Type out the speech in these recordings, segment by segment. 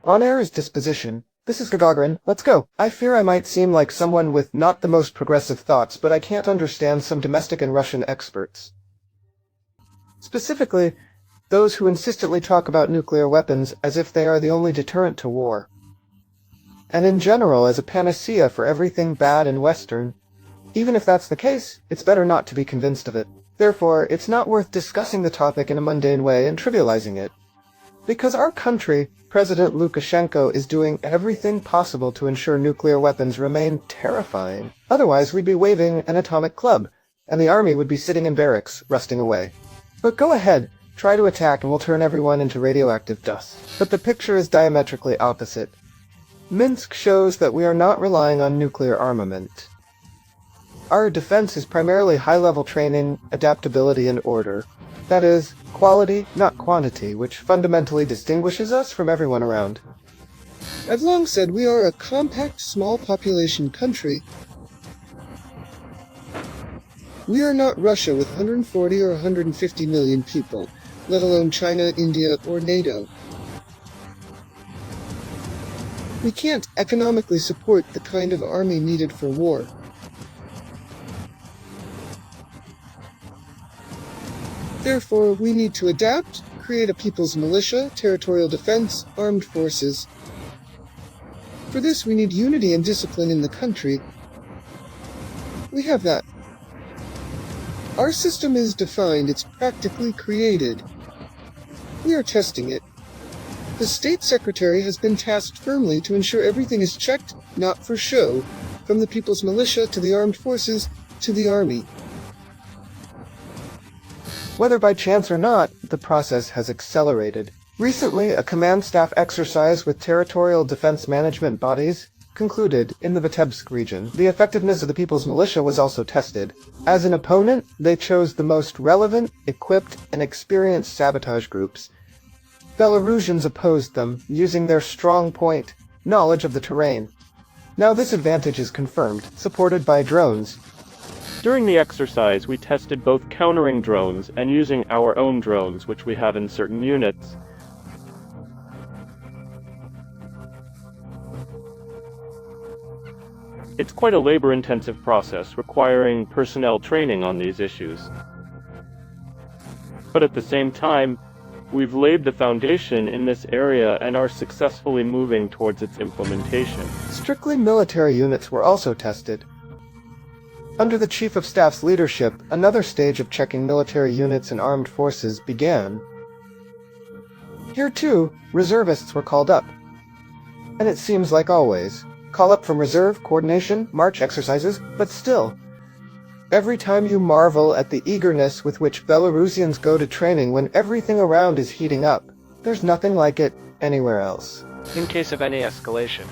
On air is Disposition. This is Gagarin. Let's go. I fear I might seem like someone with not the most progressive thoughts, but I can't understand some domestic and Russian experts. Specifically, those who insistently talk about nuclear weapons as if they are the only deterrent to war. And in general as a panacea for everything bad and Western. Even if that's the case, it's better not to be convinced of it. Therefore, it's not worth discussing the topic in a mundane way and trivializing it. Because our country, President Lukashenko, is doing everything possible to ensure nuclear weapons remain terrifying. Otherwise, we'd be waving an atomic club, and the army would be sitting in barracks, rusting away. But go ahead, try to attack and we'll turn everyone into radioactive dust. But the picture is diametrically opposite. Minsk shows that we are not relying on nuclear armament. Our defense is primarily high-level training, adaptability, and order. That is, quality, not quantity, which fundamentally distinguishes us from everyone around. I've long said we are a compact, small population country. We are not Russia with 140 or 150 million people, let alone China, India, or NATO. We can't economically support the kind of army needed for war. Therefore, we need to adapt, create a people's militia, territorial defense, armed forces. For this, we need unity and discipline in the country. We have that. Our system is defined, it's practically created. We are testing it. The State Secretary has been tasked firmly to ensure everything is checked, not for show, from the people's militia to the armed forces to the army. Whether by chance or not, the process has accelerated. Recently, a command staff exercise with territorial defense management bodies concluded in the Vitebsk region. The effectiveness of the people's militia was also tested. As an opponent, they chose the most relevant, equipped, and experienced sabotage groups. Belarusians opposed them, using their strong point, knowledge of the terrain. Now this advantage is confirmed, supported by drones. During the exercise, we tested both countering drones and using our own drones, which we have in certain units. It's quite a labor-intensive process, requiring personnel training on these issues. But at the same time, we've laid the foundation in this area and are successfully moving towards its implementation. Strictly military units were also tested. Under the Chief of Staff's leadership, another stage of checking military units and armed forces began. Here too, reservists were called up. And it seems like always, call up from reserve, coordination, march exercises, but still, every time you marvel at the eagerness with which Belarusians go to training when everything around is heating up, there's nothing like it anywhere else. In case of any escalation.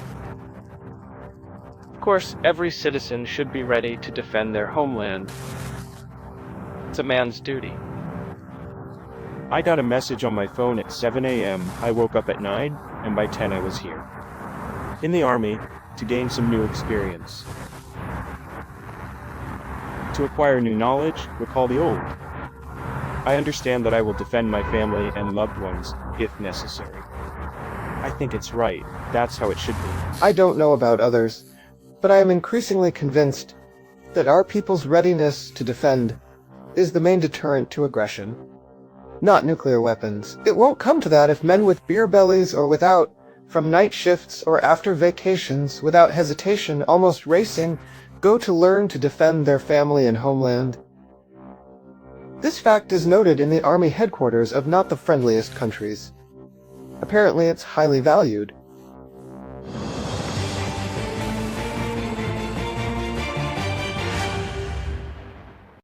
Of course, every citizen should be ready to defend their homeland. It's a man's duty. I got a message on my phone at 7 a.m. I woke up at 9, and by 10 I was here. In the army, to gain some new experience. To acquire new knowledge, recall the old. I understand that I will defend my family and loved ones, if necessary. I think it's right. That's how it should be. I don't know about others, but I am increasingly convinced that our people's readiness to defend is the main deterrent to aggression. Not nuclear weapons. It won't come to that if men with beer bellies or without, from night shifts or after vacations, without hesitation, almost racing, go to learn to defend their family and homeland. This fact is noted in the army headquarters of not the friendliest countries. Apparently it's highly valued.